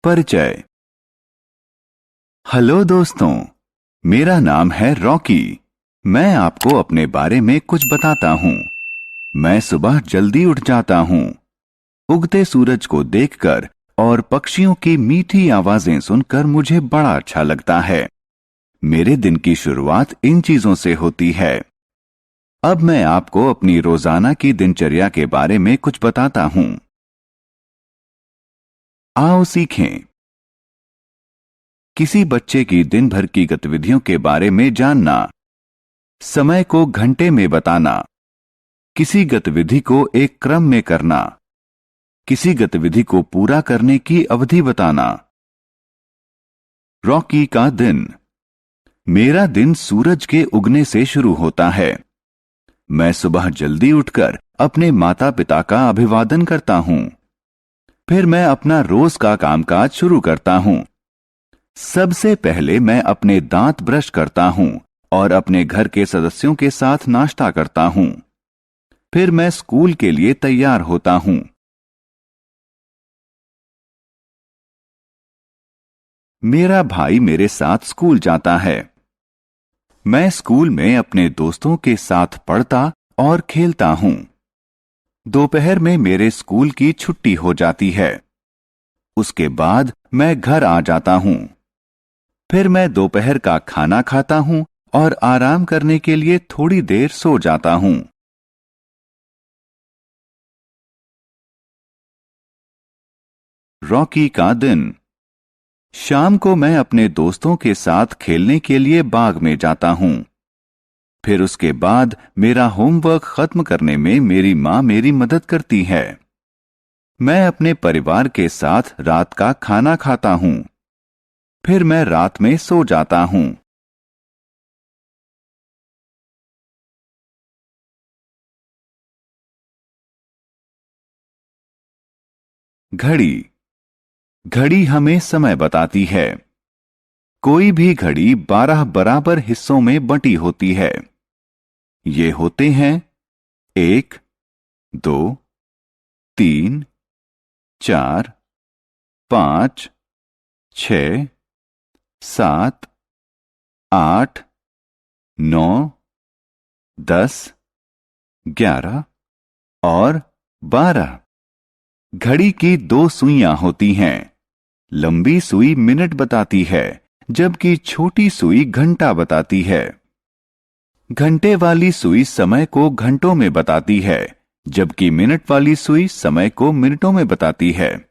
परिचय। हेलो दोस्तों, मेरा नाम है रॉकी। मैं आपको अपने बारे में कुछ बताता हूँ। मैं सुबह जल्दी उठ जाता हूँ। उगते सूरज को देखकर और पक्षियों की मीठी आवाजें सुनकर मुझे बड़ा अच्छा लगता है। मेरे दिन की शुरुआत इन चीजों से होती है। अब मैं आपको अपनी रोजाना की दिनचर्या के बारे में कुछ बताता हूँ। आओ सीखें। किसी बच्चे की दिन भर की गतिविधियों के बारे में जानना। समय को घंटे में बताना। किसी गतिविधि को एक क्रम में करना। किसी गतिविधि को पूरा करने की अवधि बताना। रॉकी का दिन। मेरा दिन सूरज के उगने से शुरू होता है। मैं सुबह जल्दी उठकर अपने माता पिता का अभिवादन करता हूं। फिर मैं अपना रोज का कामकाज शुरू करता हूं। सबसे पहले मैं अपने दांत ब्रश करता हूं और अपने घर के सदस्यों के साथ नाश्ता करता हूं। फिर मैं स्कूल के लिए तैयार होता हूं। मेरा भाई मेरे साथ स्कूल जाता है। मैं स्कूल में अपने दोस्तों के साथ पढ़ता और खेलता हूं। दोपहर में मेरे स्कूल की छुट्टी हो जाती है। उसके बाद मैं घर आ जाता हूं। फिर मैं दोपहर का खाना खाता हूं और आराम करने के लिए थोड़ी देर सो जाता हूं। रॉकी का दिन। शाम को मैं अपने दोस्तों के साथ खेलने के लिए बाग में जाता हूं। फिर उसके बाद मेरा होमवर्क खत्म करने में मेरी मां मेरी मदद करती है। मैं अपने परिवार के साथ रात का खाना खाता हूं। फिर मैं रात में सो जाता हूं। घड़ी। घड़ी हमें समय बताती है। कोई भी घड़ी 12 बराबर हिस्सों में बंटी होती है। ये होते हैं 1, 2, 3, 4, 5, 6, 7, 8, 9, 10, 11 और 12। घड़ी की 2 सुइयां होती हैं। लंबी सुई मिनट बताती है, जबकि छोटी सुई घंटा बताती है। घंटे वाली सुई समय को घंटों में बताती है, जबकि मिनट वाली सुई समय को मिनटों में बताती है।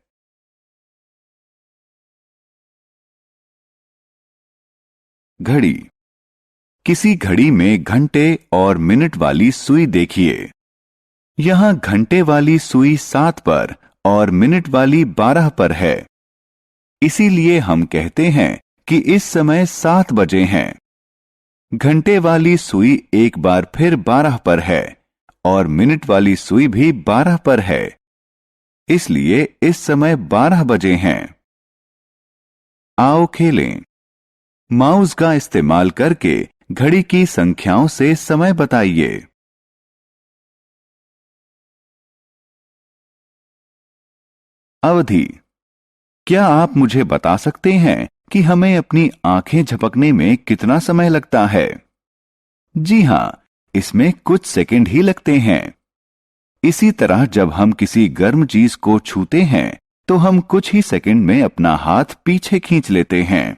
घड़ी। किसी घड़ी में घंटे और मिनट वाली सुई देखिए। यहां घंटे वाली सुई 7 पर और मिनट वाली 12 पर है। इसीलिए हम कहते हैं कि इस समय 7 बजे हैं। घंटे वाली सुई एक बार फिर 12 पर है और मिनट वाली सुई भी 12 पर है। इसलिए इस समय 12 बजे हैं। आओ खेलें। माउस का इस्तेमाल करके घड़ी की संख्याओं से समय बताइए। अवधि। क्या आप मुझे बता सकते हैं कि हमें अपनी आंखें झपकने में कितना समय लगता है? जी हां, इसमें कुछ सेकंड ही लगते हैं। इसी तरह जब हम किसी गर्म चीज को छूते हैं तो हम कुछ ही सेकंड में अपना हाथ पीछे खींच लेते हैं।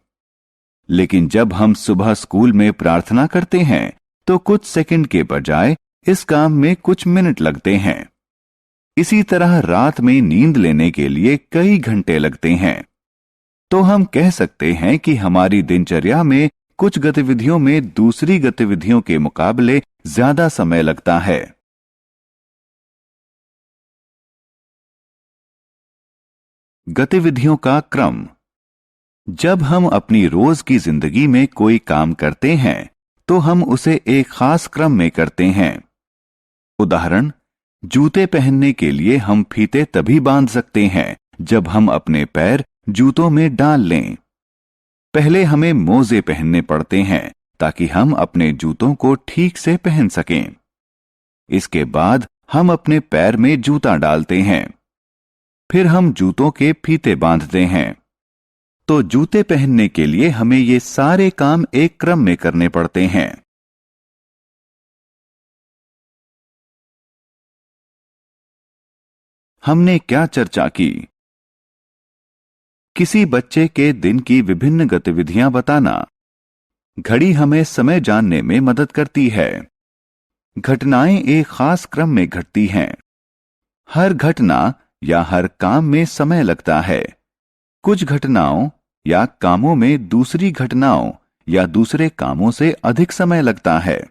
लेकिन जब हम सुबह स्कूल में प्रार्थना करते हैं तो कुछ सेकंड के बजाय इस काम में कुछ मिनट लगते हैं। इसी तरह रात में नींद लेने के लिए कई घंटे लगते हैं। तो हम कह सकते हैं कि हमारी दिनचर्या में कुछ गतिविधियों में दूसरी गतिविधियों के मुकाबले ज्यादा समय लगता है। गतिविधियों का क्रम। जब हम अपनी रोज की जिंदगी में कोई काम करते हैं तो हम उसे एक खास क्रम में करते हैं। उदाहरण, जूते पहनने के लिए हम फीते तभी बांध सकते हैं जब हम अपने पैर जूतों में डाल लें। पहले हमें मोजे पहनने पड़ते हैं ताकि हम अपने जूतों को ठीक से पहन सकें। इसके बाद हम अपने पैर में जूता डालते हैं। फिर हम जूतों के फीते बांधते हैं। तो जूते पहनने के लिए हमें ये सारे काम एक क्रम में करने पड़ते हैं। हमने क्या चर्चा की? किसी बच्चे के दिन की विभिन्न गतिविधियां बताना। घड़ी हमें समय जानने में मदद करती है। घटनाएं एक खास क्रम में घटती हैं। हर घटना या हर काम में समय लगता है। कुछ घटनाओं या कामों में दूसरी घटनाओं या दूसरे कामों से अधिक समय लगता है।